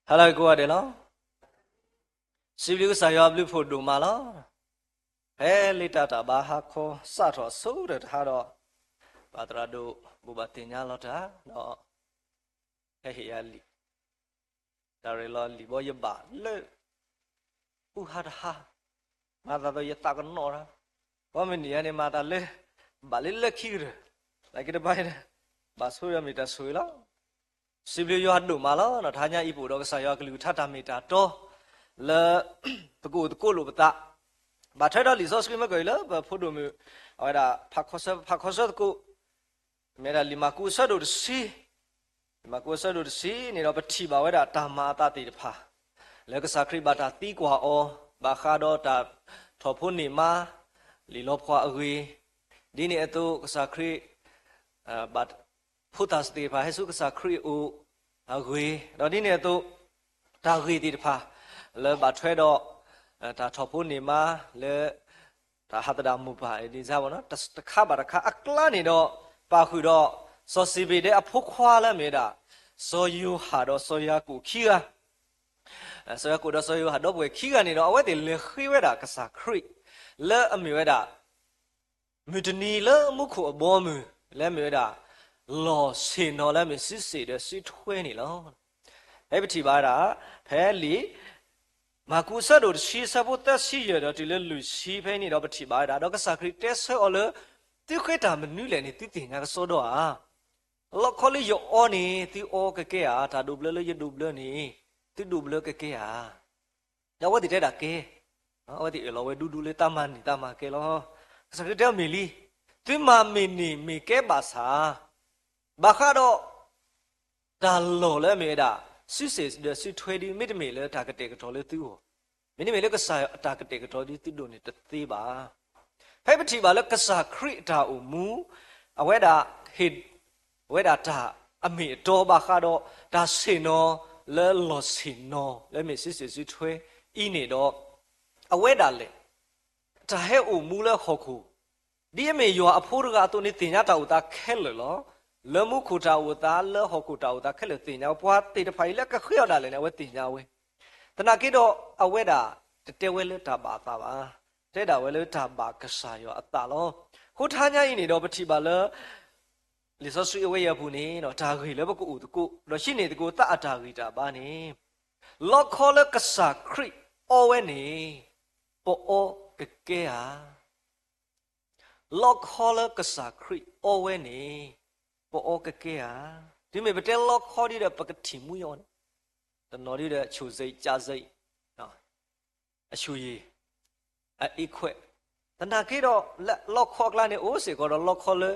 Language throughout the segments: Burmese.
Hello, go ahead, hello. Sibilu sayo blue food do malo. Hey, litata bahako sato suited hado. Patrado bubatinya lota no. Hey, ali. Darilo libo ye ba le. Uhad ha. Mata to ye takan nora. Wamini ani mata le. Balile kir. Like it by Basuya mita suila. Sibilu you had do malo, not hanya ibu dog sayo glutata mita to. Le pegu kulu bata ba thay da li so screen ma goi la ba photo me oda phakhosa ko mera lima ku sa do si ni do pathi ba we da ta ma ta ti pha le ka sa khri ba ta ti kwa o ba kha do ta tho phu ni ma li lo phwa agui di ni atu ka sa khri ba phutas ti pha he su ka sa khri u agui do di ni atu ta gui ti pha le ba thwe do ta thopu ni ma le ta hatada mu ba di sa bo no ta kha ba ta kha akla ni do pa khu do so si bi de a phu khwa la me da so yu ha do so ya ku khi ga so ya ku do so yu ha do bwe khi ga ni do awe de le khi we da ka sa khri le a mi we da mi de ni le mu khu a bo mu le mi we da lo sin no le mi si si de si thwe ni lo ai bi thi ba da phe li Makusa do si sabota si ye do tile lu si phe ni do pthi ba da do ka sa khri te so ole ti khwe ta mnu le ni ti ti nga ka so do a lo kholi yo o ni ti o ke ke a ta du ble le ye du ble ni ti du ble ke ke a ya wa ti te da ke wa ti lo we du du le ta ma ni ta ma ke lo ka sa khri te mi li ti ma mi ni mi ke ba sa ba kha do da lo le me da si se de si thwe di mit me le ta ka te ka to le tu ho mini me le ka sa ta ka te ka to di ti do ni te ti ba phai pthi ba le ka sa khri ta u mu awe da hit we da ta a me to ba kha do da sin no le lo sin no le me si se si thwe I ni do awe da le ta he u mu le kho khu di me yo a pho ga to ni tin nya ta u ta khe le lo le mu khu ta u ta le ho khu ta u ta khe le tin nya pwa ti de phai le ka khyo da le ne we tin nya we tana ki do awe da te we le ta ba ta ba te da we le ta ba ka sa yo a ta lo khu tha nya I ni do pthi ba le li so sui we ya bu ni no ta gui le ba ku u tu ku do shi ni tu ku ta a ta gui ta ba ni lo kho le ka sa khri o we ni po o ke ke a lo kho le ka sa khri o we ni po o ke ke a di me bete lo kho di de pa ka thi mu yo ta no di de chu sei cha sei no a chu yi a I khwe ta na ke do lo kho kla ni o se ko do lo kho le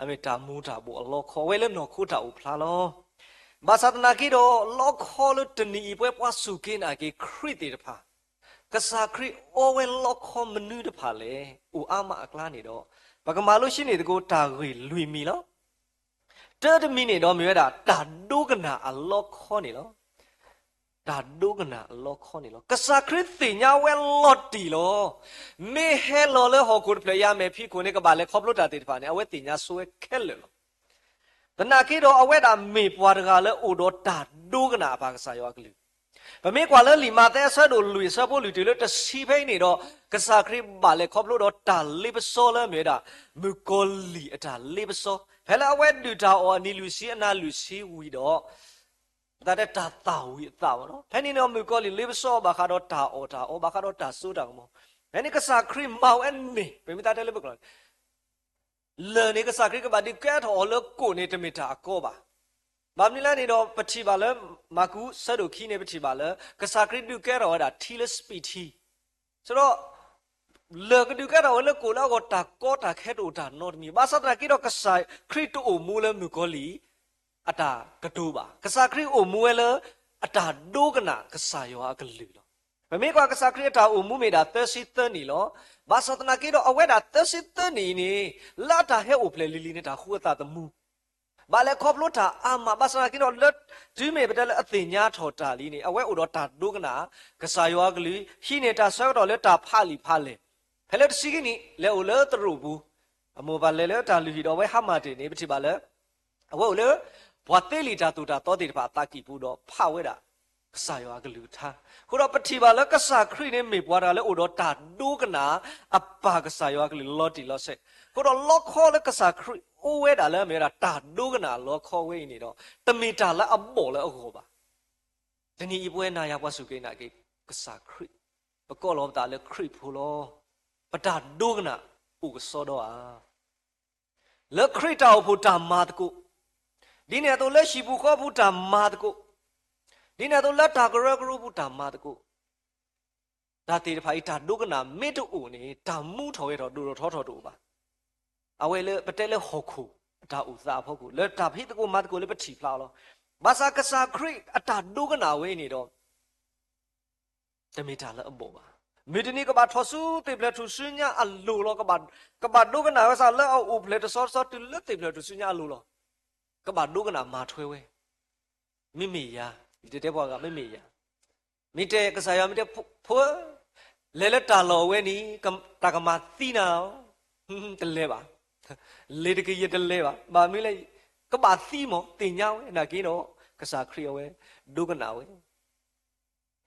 a me ta mu ta bo lo kho we le no khu ta u phla lo ba sa ta na ke do lo kho le ta ni pwe pwa su ke na ke khri ti de pha ka sa khri o we lo kho mnu de pha le u a ma a kla ni do ba ka ma lo shi ni de ko ta gui lui mi lo Third minute do mi da ta do kana a lo kho ni lo ta do kana a lo kho ni lo ka sa khri ti nya we lo ti lo me he lo le ho ku phle ya me phi ku ni ka ba le kho plo ta ti pha ni a we ti nya so we khe le lo ta na ki do a we da me pwa da ga le o do ta do kana ba ka sa yo ka lu ba me kwa le li ma te sa do lu sa po lu ti le ta si phai ni do ka sa khri ba le kho plo do ta le ba so le me da mu ko li a ta le ba soဖဲလာဝဲဒူတာအော်နီလူစီအနာလူစီဝီတော့ဒါတဲ့တာတာဝီတာဘောနော်ဖဲနေတော့မြကောလီလေဘဆောဘာခါတော့တာအော်တာအော်ဘာခါတော့တာဆူတာမောဖဲနေကစားခရီမောင်အန်နီပေမတာတယ်လေဘကလောလဲနေကစားခရီကဘာဒီကဲထော်လကိုနေတမီတာကောပါဘာမီလာနေတော့ပတိပါလဲမကူဆတ်တို့ခီနေပတိပါလဲကစားခရီဒူကဲတော့ဒါထီလစပီတီဆိုတော့le ke du ka da le ko la ko ta ko ta khe do ta no mi ba sa ta ki do ka sa khri to o mu le mu ko li ata ka do ba ka sa khri o mu le ata do ka na ka sa yo a ka lu lo ba me kwa ka sa khri ata o mu me da ta si ta ni lo ba sa ta na ki do awe da ta si ta ni ni la ta he o ple li li ne ta khu ta ta mu ba le khop lo ta a ma ba sa ki do le du me ba da le a tin nya tho ta li ni awe o do ta do ka na ka sa yo a ka li hi ne ta sa do le ta pha li pha leဖဲလက်စီကနီလေအိုလေတရူဘူးအမောပါလေလေတာလူဟီတော့ဝဲဟာမာတင်နေပတိပါလေအဝဲလေဘွာတေလီတာတူတာတောတိတပါတာကီဘူးတော့ဖဝဲတာ ကစားရွာကလူထားခုတော့ပတိပါလဲကစားခရီနေမေပွားတာလဲအိုတော့တာဒုကနာအပါကစားရွာကလူလော်တီလော်ဆက်ခုတော့လော်ခေါ်လဲကစားခရီအိုဝဲတာလဲမေတာတာဒုကနာလော်ခေါ်ဝဲနေတော့တမီတာလဲအပေါ်လဲအခုပါဒီနေ့ပွဲနာရပွားစုကိနာကိကစားခရီပကောလောတာလဲခရီဖူလောပတာဒုကနာဥကစောတော့လဲခရီတောက်ဖို့တာမာတကုဒီနေ့တော့လက်ရှိဘူးခေါ်ဖို့တာမာတကုဒီနေ့တော့လက်တာကရကရဘူးတာမာတကုဒါတေတဖိုင်တာဒုကနာမေတူဦးနေတာမှုထော်ရတော့ဒူတော်ထောထောတူပါအဝဲလေပတဲလေဟောခုဒါဥစားဖို့ခုလက်တာဖိတကုမာတကုလေပတိဖလာလောဘာသာကစားခရီအတာဒုကနာဝဲနေတော့တမီတာလည်းအပေါ်ပါမေတ္တနီကဘာထောဆူတေပလက်ထူစညာအလူလောကဘာဒုကနာဝစားလက်အောပလက်တဆော့ဆော့တူလက်တေပလက်ထူစညာအလူလောကဘာဒုကနာမာထွဲဝဲမိမိယာဒီတဲ့ဘွားကမိမိယာမိတဲ့ကစားရမိတဲ့ဖိုးလဲလက်တာလော်ဝဲနီတာကမာသီနာတလဲပါလေတကရတလဲပါမာမိလေကဘာသီမောတင်ညာဝဲနာကင်းတော့ကစားခရီဝဲဒုကနာဝဲ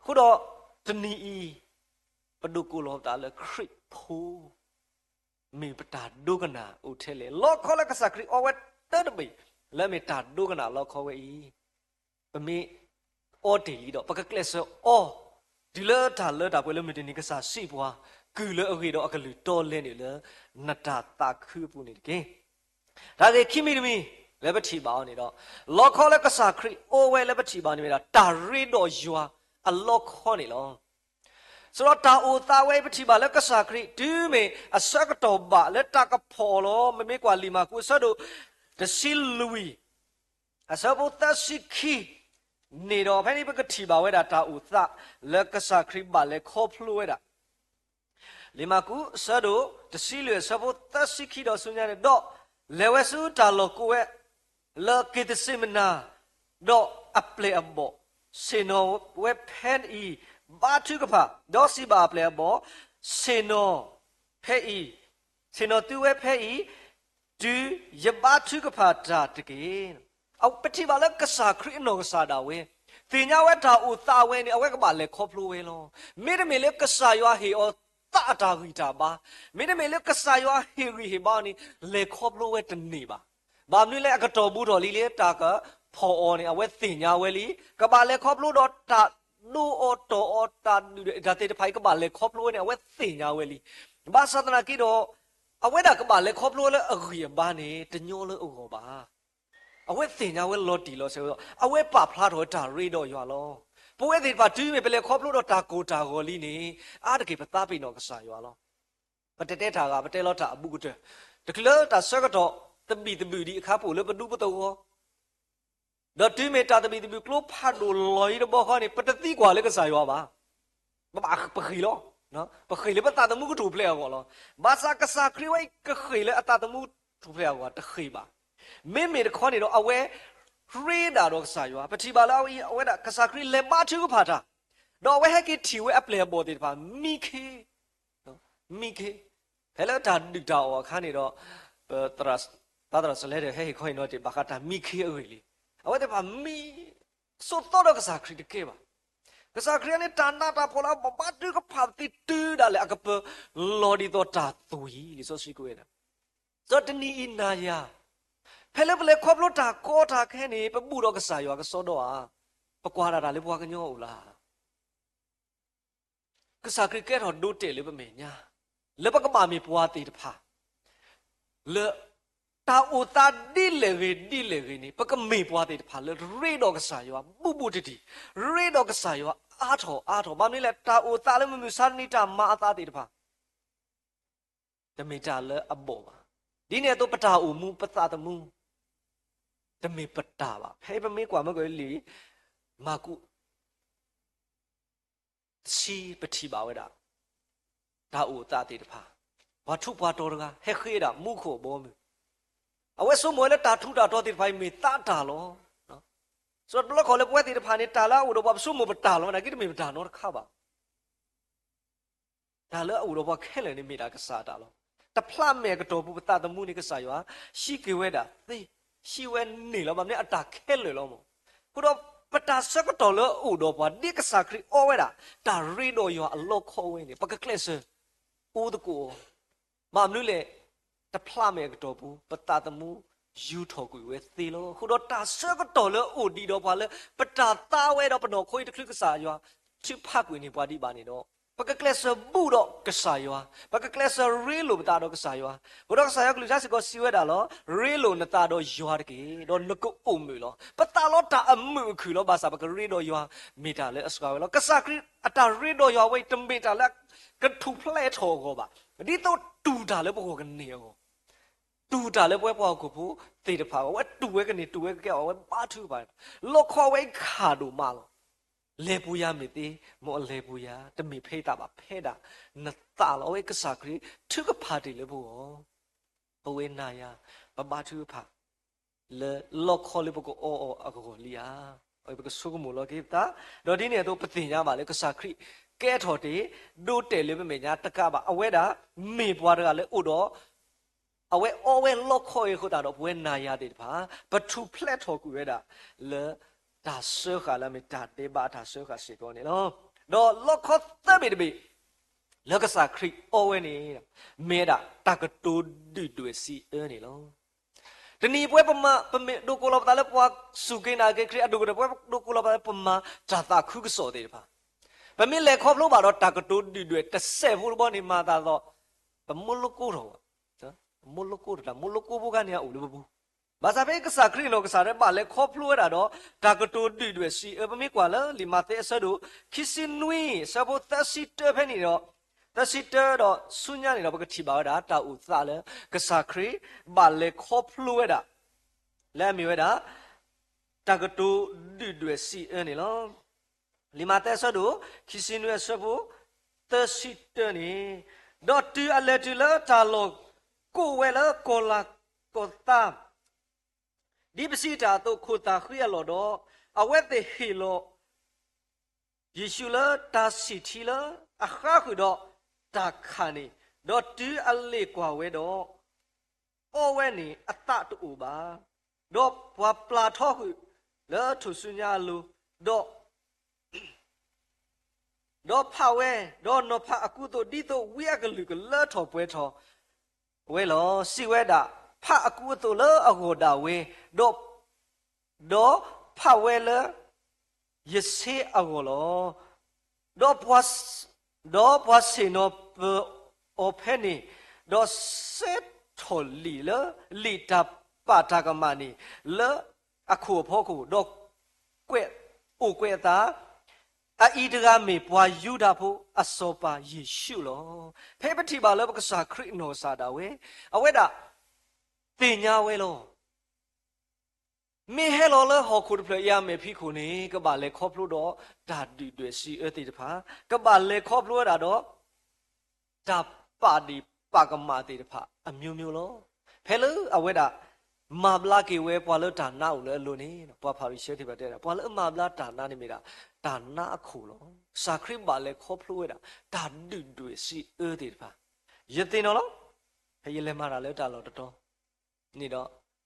ခုတော့တနီဤပဒုကုလောတာလေခရစ်ဖိုးမေပတာဒုကနာဥထဲလေလောခေါ်လကစားခရီအဝဲတတ်ပိလဲမေတာဒုကနာလောခေါ်ဝဲဤပမေအော်တီလီတော့ပကကလက်ဆောအော်ဒီလေတာလေတာပွဲလေမေတနီကစားစီပွားကူလေအခေတော့အကလူတော်လင်းနေလေနတာတာခုပူနေတကယ်ဒါကေခိမီတမီလဲပတိပါအောင်နေတော့လောခေါ်လကစားခရီအိုဝဲလဲပတိပါနေမြတာတာရီတော့ယွာအလောခေါ်နေလောဆိုတော့တာအိုတာဝဲပတိပါလဲကစားခရီဒီမေအစကတော့ပါလဲတာကဖော်လောမမေကွာလီမာကိုဆတ်တို့ဒစီလူဝီအစဘုတ်သရှိခီနေတော့ဖဲနေပကတိပါဝဲတာတာအိုသလဲကစားခရီပါလဲခေါ်ဖလိုဝဲတာလီမာကူဆတ်တို့ဒစီလူဆဘုတ်သရှိခီတော့ဆုညာတဲ့တော့လဲဝဲစုတာလောကိုဝဲလဲကိတစိမနာတော့အပလေအဘောစေနောဝဲဖန်ဤဘာထုကဖာဒေါ်စီဘာပလေဘောစေနောဖဲဤစေနောသူဝဲဖဲဤဒူယဘာထုကဖာတာတကေအောက်ပတိပါလကစားခရနောကစားတာဝဲတင်ညာဝဲတာဥသာဝဲနေအဝဲကပါလေခေါဖလိုဝဲလောမေတမေလေကစားရွာဟေအောတာတာဂီတာပါမေတမေလေကစားရွာဟေရီဟေဘာနီလေခေါဖလိုဝဲတနေပါဘာမလို့လဲအကတော်ဘူးတော်လီလေတာကဖော်အော်နေအဝဲတင်ညာဝဲလီကပါလေခေါဖလိုတော့တာလူအော်တော်အော်တာဒါတေတဖိုင်ကပါလေခေါဖလိုနေအဝဲတင်ညာဝဲလီဘာသဒနာကီတော့အဝဲတာကပါလေခေါဖလိုလေအဂီဘာနေတညောလေဥကောပါအဝဲတင်ညာဝဲလော်တီလောဆိုတော့အဝဲပါဖလားတော့တာရေတော့ရွာလောပဝဲတေပါတူးမေပလေခေါဖလိုတော့တာကိုတာကိုလီနေအားတကေပသားပိနော်ကစားရွာလောပတတဲတာကပတဲလောတာအပုကတဲ့တကလောတာဆက်ကတော့တပီတပီဒီအခါပို့လေပဒုပတောတော့တူးမေတာတပီတပီကလောဖတ်လို့လော်ရဘောခါနေပတတိကွာလေကစားရွာပါဘာပခီလောနော်ပခီလေပတာတမှုကထူဖလဲကောလောဘာသာကစားခရီဝိကခီလေအတာတမှုထူဖလဲကောတခီပါမေမေတခေါနေတော့အဝဲရေတာတော့ကစားရွာပတိပါလာဝီအဝဲတာကစားခရီလေမချူကဖာတာတော့ဝဲဟက်ကီတီဝဲအပလေဘောတေပါမိခေနော်မိခေဟဲလာတာဒူတာအောခါနေတော့တရစတာဒရစလဲတဲ့ဟဲ့ခွိနော်တေဘာကတာမိခေအဝေလီအဝဲတေပါမိစောတော့ကစားခရီတကေပါကစားခရီနေတာနာတာဖောလာဘာတူကဖာတီတူဒါလေအကပလော်ဒီတော့တာသူကြီးလေဆိုရှိကိုရတာဇောတနီအနာယာဖဲလေပလေခေါပလို့တာကောတာခဲနေပပူတော့ကစားရွာကစောတော့ဟာပကွာတာလေဘွားကညောဦးလားကစားခရီကဲတော့ဒိုတဲလေပမေညာလေပကမာမီဘွားတေတဖာလေတာအိုတာဒီလေရီနေပကမေဘွားတေတဖာလေရေတော့ကစားရွာပူပူတီရေတော့ကစားရွာအားထောဘာမင်းလေတာအိုတာလေမမစနေတာမာအသားတေတဖာတမေတာလေအဘောပါဒီနေ့တော့ပတာအိုမူပတာတမူတမေပတာပါဖဲပမေကွာမကွယ်လီမာကုစီပတိပါဝဲတာဒါအိုတာတေတဖာဘာထုဘွားတော်တကဟဲခေတာမုခိုဘောမီအဝဲဆိုမွေလဲတာထုတာတော်တေတဖိုင်မေတာတာလောနော်ဆိုတော့ခေါ်လဲပွဲတေတဖာနေတာလာအိုတော့ဘာဆုမပတာလောနာကိတမေပတာနော်ခါပါဒါလဲအိုတော့ဘာခဲလဲနေမိတာကစားတာလောတဖလာမဲကတော်ဘူးပတာတမှုနေကစားရွာရှိကေဝဲတာသိရှိဝဲနေလောမမနဲ့အတာခဲလေလောမခုတော့ ปตาสักต่อเลยอุดอปว่านี่ก็สักครีโอเวล่ะตารีโดยว่าโลกเขาเว้ยเนี่ยปะก็เคลสอุดกูมาไม่รู้เลยแต่พลาดไม่ก็ตัวปูปตาตมูยูทอกุยเวทีโลคุณตาสักต่อเลยอุดีดอปว่าเลยปตาตาเวดอปนอคุยตะคลิกษาอยู่ชื่อภาควินิปาดีบานี่เนาะปะก็เคลสบูดอกษาอยู่ปะก็เคลสรีโลปตาดอกษาอยู่บุดอกษาอยู่กลุ่มชาติก็สิเวดาโลรีโลนตาดอยูฮาร์กีดอนนกุอุมโลปตาโลตาอมือคือโลบาสาปะก็รีโดยูฮามีตาเลอสกาวโลกษาคริอัตารีโดยูฮาไว้ตมเบตาเลกันทุเพลทโกบะดิโตตูตาเลปะโกกันเนียโกตูตาเลปะปะโกผู้ตีตะพาว่าตูเวกันนี่ตูเวแกเอาไว้ปาทุบาโลคอไว้ขาดูมาโลเลปุยามิติโมเลปุยาตมีเพตาบะเพดานตาเอาไว้กษาคริทุกพาติเลปุโอเวนายาปะบาทุพาเลโลคอเลปะโกโออะโกลียาไอ้ปะก็สุกมุโลกิตาดอดิเนี่ยตัวปฏิญญามาเลกษาคริแก่ถอดีดูเตเลเปเมียตะกะบะเอาไว้ดามีปวาดกะเลอุดอเอาไว้โอเวนโลคอยขุดาดอกเวนนายาติพาปะทุเพลทอกุเวดาเลตาเสือขาละมีตาเตบาตาเสือขาสิโกนี่เนาะดอโลคอตะบิดบิแล้วก็สักคริโอเวนี่เมดาตากะตูดิดวยซีนี่เนาะตะนี้ป่วยปะมาปะเมดูกุลบตาเลปวาสุเกนาเกคริอดูกะป่วยดูกุลบตาเลปมาจาตาคุกโซติพาปะมิเลคอบลูบาดอตากะตูดิดวยตะเซฟูลบอนี่มาตาดอปะมุลกุโรมุลกุตามุลกุบุกะเนี่ยอุลบุบาซาเปกษาคริโลกษาเรบาเลคอบลูดาดอตากะตูดิดวยซีปะมิกว่าละลิมาเตอซะดูคิซินนุยซะโบตะซิเตเพนี่ดอตะซิเตดอสุญญานี่ดอปะกะทิบาดาตาอุซาเลกษาคริบาเลคอบลูดาและมีเวดาตากะตูดิดวยซีนี่ลอลิมาเตอซะดูคิซินนุยซะโบตะซิเตนี่ดอติอะเลติเลตาโลกูเวลโกลาโกตาดิบสิตาตุขุตาขริยโลดอเวเตฮิโลยิชูลตาสิทิลอะคาขุดตาคานีดอติอะเลกว่าเวดโอเวนี่อัตตะตุบาดอปวาปลาทอขุเลทุสุญญาลูดอพาเวดอนอพาอกุโตดิโตเวียกะลุกเลทอปเวทอเวลอสิเวดาพาอกุโตเลอโกดาเวดอพาเวเลยเสอโกโลดอปวาสิโนเปโอเพนีดอเซทอลีเลลีตาปาตากะมานีเลอะคูพอคูดอเกวอุเกวตาอีดกามีปวายูดาผู้อโศปาเยซูโลเพ่ปฏิบาลบกษาคริโนซาดาเวเอาไว้ดาติญาเวโลมีเฮโลเลหอคุดเพลยาเมพิคุนีก็บาเลคอบลูดอดาดีด้วยซีติตพาก็บาเลคอบลูดาดอดาปาดีปากมาติตพาอมิวมิวโลเพลเอาไว้ดามาบลากิเวปวาเลตานาอุเลโลนี่ปวาพาริเชติบะเตปวาเลมาบลาตานานี่มีดาตานาคูโลสักคริบาเลคอบลูดาดาดีด้วยซีติตพายตินโนโลเฮยเลมาราเลตาโลตโตนี่ดอ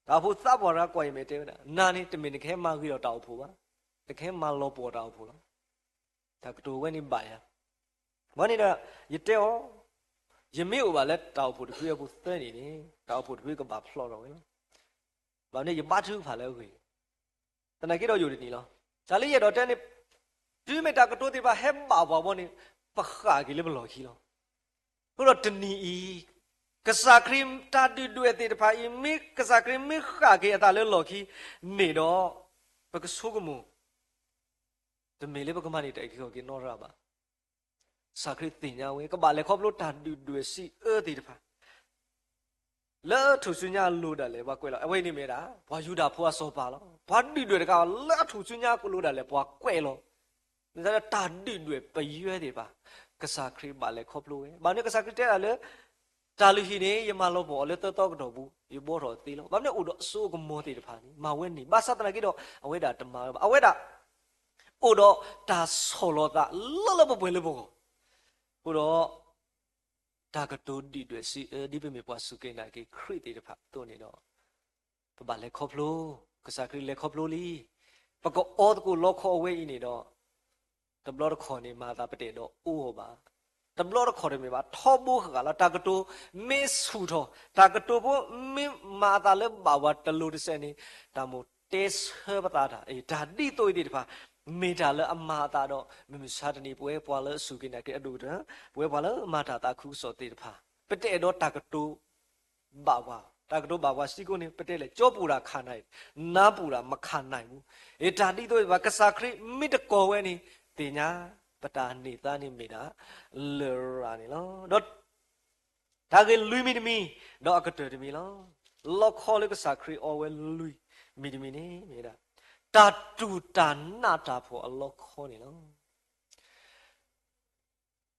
ဒါဖို့သဘောရကွာရင်မဲတဲနာနေတမင်တခဲမှာပြီးတော့တောက်ဖို့ပါတခဲမှာလောပေါ်တောက်ဖို့လားဒါကတူဝဲနေပါရမနေတော့ရတဲ့ဩရမေကိုပါလဲတောက်ဖို့တခွေးဖို့သဲနေနေတောက်ဖို့တခွေးကပါဖလော်တော့ဝဲဘာနေရပါထုဖာလဲခွေတနကေတော့ယူနေလောဒါလေးရတော့တဲ့နေဒီမေတာကတိုးတိပါဟဲပါပါဘောနေပခါကြီးလေမလော်ခီလောခုတော့တနီဤกษาครีมตาดูด้วยติดพายมิกษาครีมมิขาเกตาเลหลอกขี้นี่ดอปะกสุกมูตเมเลปะกมานี่ไตขี้กินนอราบะสาคริติญาเวก็บาเลครอบโลตาดูด้วยสิติดพาเลทุสุญญาลูดาเลบะกวยละอเวนี่เมดาบวายูดาพัวโซปาลบวาดิด้วยกะเลทุสุญญากุลูดาเลบวากวยลนี่จะตาดิด้วยไปเยอะติปากษาครีบาเลครอบโลเวบาเนี่ยกษาคริเตอะเลตาลุฮีนี่ยมาโลบอเลตตอกดอบูยบอรอตีโลบาเนี่ยอุดโซกโมติดพานี่มาเวนี่บาซาตนะกิดออเวดาตมาอเวดาอุดตาโซโลตาลลบเปเลบออุดตากะตูดิด้วยซีดิเปเมปวาสุเกนากิคริติดพาตัวนี่ดอบาเลคอบโลกษาคริเลคอบโลลี ปะก็ออตกูล็อกคอเวอีนี่ดอตบลอดคอนี่มาตาปะเตดออู้บาตบลอดคอเดมีบาทอบูขกะละตากะตูเมสูทอตากะตูโบมิมาตาเลบาวาตลูดิเซนี่ตามูเตสเฮปตาดาเอดาดิโตอีดิพาမေတာလအမာတာတော့မမစာတနီပွဲပွာလစုကိနေတဲ့အဒူတပွဲပွာလအမာတာတာခုစောတေတဖာပတဲ့တော့တကတူဘာဝတကတူဘာဝစီကိုနေပတဲ့လေကြောပူတာခါနိုင်နားပူတာမခါနိုင်ဘူးအေဒါတိတော့ဘာကစားခရိမိတကောဝဲနေတင်ညာပတာနေတာနေမိတာလေရာနေလောတော့ဒါကလူမီတမီတော့အကတော်တမီလောလောက်ခေါ်လေကစားခရိအော်ဝဲလူမီတမီနေမိတာตาตูตานาตาพออัลลอฮ์ขอนี่เนาะ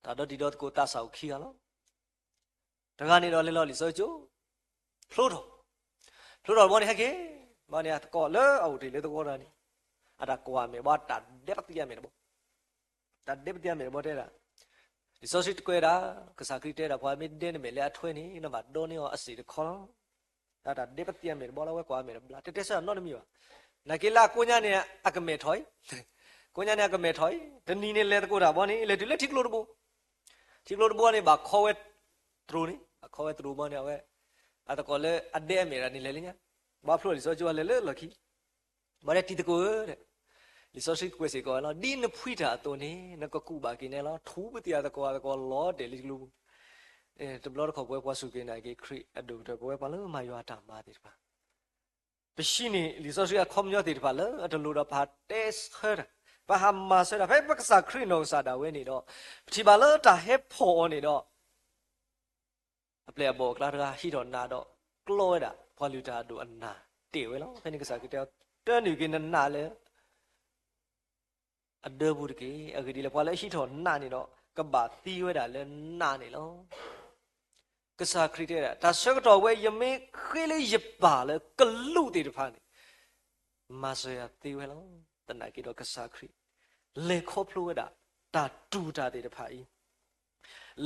ตาดอดีดอกูตาสาวขี้อ่ะเนาะตะกานี่ดอเลลอลิซอจูพลูดอบ่นี่ฮะเกบ่นี่ตะกอเลเอาติเลตะกอดานี่อะตะกวาเมบ่ตาเดปติยะเมบ่ตาเดปติยะเมบ่เตระลิซอซิตกวยดากะสาคริเตระกวาเมเดนเมเลอะထွေးนี่นะบ่ดอนี่อออสีตะขอตาเดปติยะเมบ่ละเวกวาเมบลาเตเตซะนอนี่มีบ่นากิลากูญาเนี่ยอักเมถอยกูญาเนี่ยอักเมถอยตะนีเนี่ยเลตะกูดาบ่นี่เลติเลทิกโลตบ่นี่บ่ขอเวตรูนี่ขอเวตรูบ่เนี่ยเวอะตะกอเลอะเดเมรานี่เลลิญะบ่ဖလို့ลิซอจูเลลอခိบ่ได้ติตะกูเดลิซอซิกูเสกอลอดีนဖွိတာตัวนี่นกกูบากิเนี่ยลอทูปติยะตะกอลอเดลิกลูตบลอขอပွဲပွားစုกินได้กิคริอดูตะပွဲบ่ลมายัวตามาติပါပရှိနေလီဆိုစီအခေါမျောတေတပါလအတလူတော့ဘာတက်ခရဘာဟာမဆရာဖေပက္ခခရီနောစာတာဝဲနေတော့ပတိပါလတာဟက်ဖော်နေတော့အပလေဘောကလာတာဟီတော့နာတော့ကလောတာဖော်လူတာတို့အနာတေဝဲလောဖနေကစားကတဲ့တဲနေကိနနာလေအဒေဘူးတကေအဂဒီလေဖွာလေဟီတော့နာနေတော့ကဘာတီဝဲတာလဲနာနေလောကစားခရီတဲ့တာဆက်တော့ဝဲယမေခေးလေးရပါလေကလူတေတဖာနေမဆရာတီဝဲလောတနာကိတော့ကစားခရီလေခေါဖလို့ဝဲတာတာတူတာတေတဖာဤ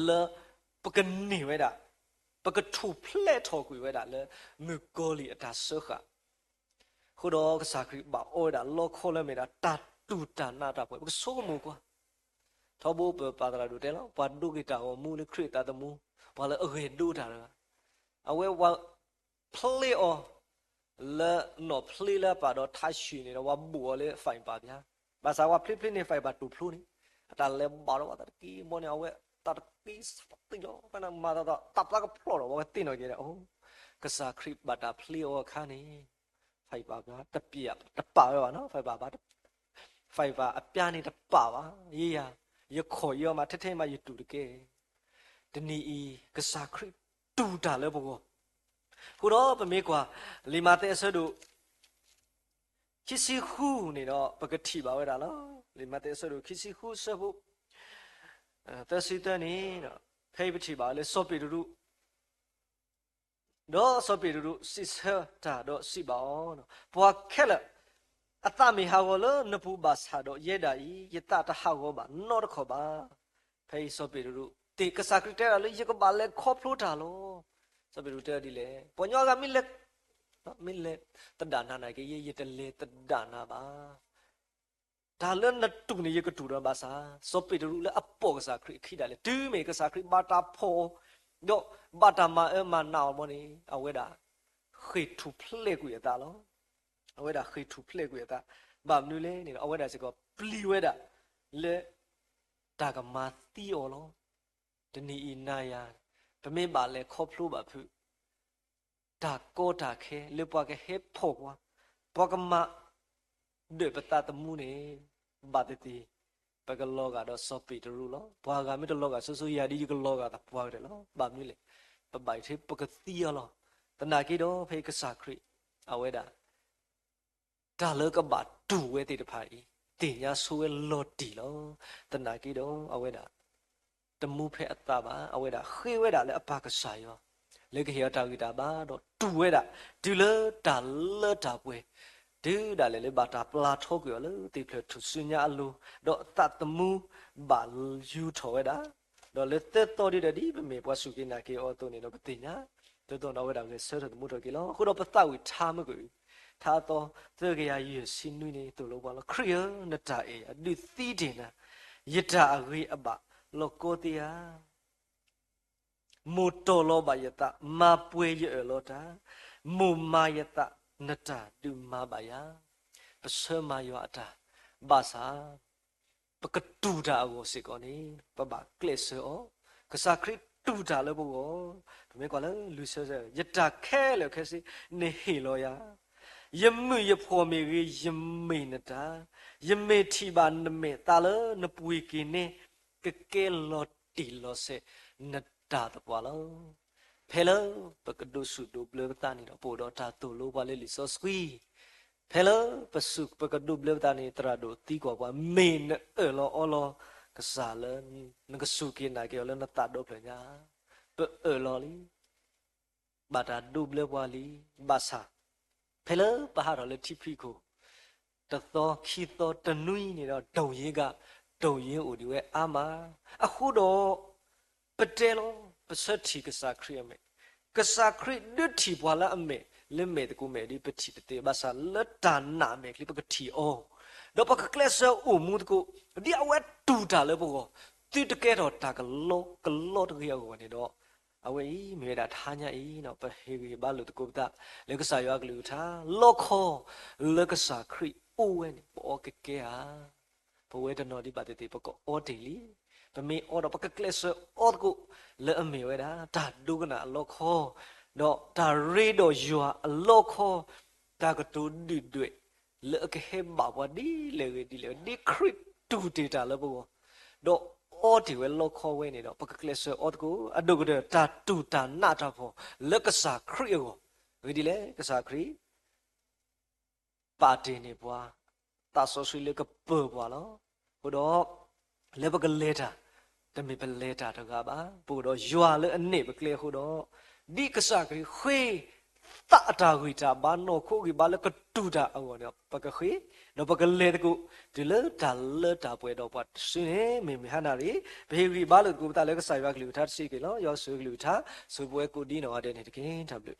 လေပကနေဝဲတာပကထူဖလက်ထော်ကွေဝဲတာလေမကောလီအတာဆောခခုတော့ကစားခရီဘာအော်တာလောခေါ်လဲမေတာတာတူတာနာတာပွဲပကဆိုးမူကွာထောဘောပါတရာဒူတဲလောပါဒုကိတာဟောမူလေခရီတာတမူဘာလဲအဟေဒူတာအဝဲဝဖလေအောလဲနော်ဖလေလာပါတော့ထားရှိနေတော့ဝဘူလေဖိုင်ပါဗျာဘာသာဝဖလေနေဖိုင်ပါတူဖလူနေအတလဲဘာတော့တကီမောနေအဝဲတကီစတိလောပနမာတော့တပ်လာကဖလောတော့ဝဲတင်တော့ကြတယ်အိုးကစားခရစ်ဘာတာဖလေအောခါနေဖိုင်ပါဗျာတပြက်တပါရောနော်ဖိုင်ပါပါဖိုင်ပါအပြားနေတပါပါရေးရရခေါ်ရောမှာထဲထဲမှာရတူတကယ်တနီဤကစားခရစ်တူတာလဲဘောခုတော့ပမေကွာလီမာတဲ့ဆဒုခီစီခုနေတော့ပကတိပါဝဲတာနော်လီမာတဲ့ဆဒုခီစီခုဆဖို့တစီတနေတော့ဖေးပတိပါလေစောပေရုတော့စောပေရုစစ်ဆတာတော့စီပါအောင်နော်ဘွာခက်လက်အတမီဟာဝလနပူပါစာတော့ရဲတာဤယတတဟာဝပါနော့ခေါ်ပါဖေးစောပေရုတေကစားခရစ်တဲ့လေရကပါလေခေါဖလို့တာလို့စပီရူတဲဒီလေပညောကမိလက်တဒနာနာကေရတလေတဒနာပါဒါလနတူနေရကတူတော့ပါစာစပီရူလေအပေါ်ကစားခရစ်ခိတာလေတူမေကစားခရစ်ဘာတာဖောတော့ဘာတာမအမနာမနီအဝဲတာခိထူဖလေကူရတာလောအဝဲတာခိထူဖလေကူရတာဘာမနူလေနေအဝဲတာစကောပလီဝဲတာလေတာကမာတီအောလောတနီအနာယာပမေပါလေခေါဖလို့ပါဖုဒါကောတာခဲလေပွားကဟေဖို့ကွာပွားကမဒေပတာတမှုနေဘာတတိပကလောကတော့စောပီတရူလောပွားကမိတလောကဆဆူယာဒီကလောကတာပွားတယ်လောဘာမျိုးလေပပိုက်သေးပကတိရလောတနာကိတော့ဖေကစားခရိအဝဲတာဒါလကဘတူဝဲတေတဖာဤတင်ညာဆိုဝဲလော်တီလောတနာကိတော့အဝဲတာတမှုဖဲအတာပါအဝဲတာခေဝဲတာလည်းအပါကစားရောလေကဟရတာဂီတာပါတော့တူဝဲတာဒီလေတာလေတာပွဲဒီဒါလေဘာတာပလာထောက်ရလေတိဖလထဆုညာအလူတော့တတ်တမှုဘာယူထောဝဲတာတော့လေတက်တော်ဒီဒီပမေပွားစုကိနာကေအော်တုန်နေတော့ပတိညာတော်တော်တော့ဝဲတာလေဆဲတဲ့မှုတော့ကေလောခုတော့ပသဝီထားမကွေ他到这个呀也心里呢都了完了，可以那咋呀？你自己呢？一咋会啊吧？老哥的呀，木多了吧一打，马不会有了的，木马一打，那咋都马吧呀？不是马有啊的，巴萨。ปกตูดาโอสิก่อนนี่ปะบะเกลเซออกษาคริสตูดาเลยบ่ทำไมก่อนล่ะลูเซเซยตาแค่เลยแค่สิเนเฮโลยายมือยพอเมรียมืนตายมทีบานเมตาเลนปุยกินเนกเกลอติลอเซนตาตะปวาลเพลปกดูสุดูเบลตานี่ดอกโปดอตาตุโลบาเลลิซอสกีเพลปสุกปกดูเบลตานี่ตราดูตีกว่าเมนลออลอกษาเลนกสุกินนาเกลนตาดอเพลญาเปลอลีบาดาดูเบลวาลีบาซาเพลปะหาเลทิพิโกตะตอคีตอตะนุยนี่ดอดงเยกะดงเยอูดิเวอามาอะคูดอปะเตลอปะสัทธิกษาคริยเมกษาคริดุทิบวาละอเมเลเมตกูเมดิปฏิเตบาซาละตานาเมคลิปกทีโอดอปะเคลเซอูมูตกูดิอเวตูตาเลบ่ติตะเกดอตากะโลตะเกยโกนี่ดอအဝေးမြေတာထားညာဤနော်ပဟေဝီဘာလို့တကုပတာလေကစားရွာကလူထားလောခောလေကစားခရီအိုဝဲနေပေါ်ကကဲဟာဘဝေတနော်ဒီပါတေပကောအော်တီလီပမေအော်တော့ပကကလက်ဆောအော်ကိုလေအမေဝဲတာဒါဒုကနာလောခောတော့ဒါရေတော့ရွာအလောခောဒါကတူဒီတွေ့လေကဟေဘာဝဒီလေဒီလေဒီခရီတူတေတာလေဘောတော့အော်ဒီဝဲလောခောဝဲနေတော့ပကကလက်ဆောအော်ကိုအဒုကတဲ့ဒါတူတာနာတာဖို့လက်ကစားခရီကိုဝေဒီလေကစားခရီပါတင်နေပွားတာဆောဆွေလေကပေပွားလောဟိုတော့လေပကလေတာတမေပလေတာတကပါပို့တော့ရွာလေအနေပကလေဟိုတော့ဒီကစားခရီခွေတာတာခွေတာဘာနောခိုကြီးဘာလေကတူတာအော်နော်ပကခွေနော်ပကလေတကူဒီလေတာပွဲတော့ပတ်စင်းမေမဟာနာရီဘေဂီဘာလို့ကူတာလေကဆိုင်ဘကလူထားရှိကေနော်ရောဆွေကလူထားဆွေပွဲကိုဒီနော်တဲ့နေတကင်းထပ်လို့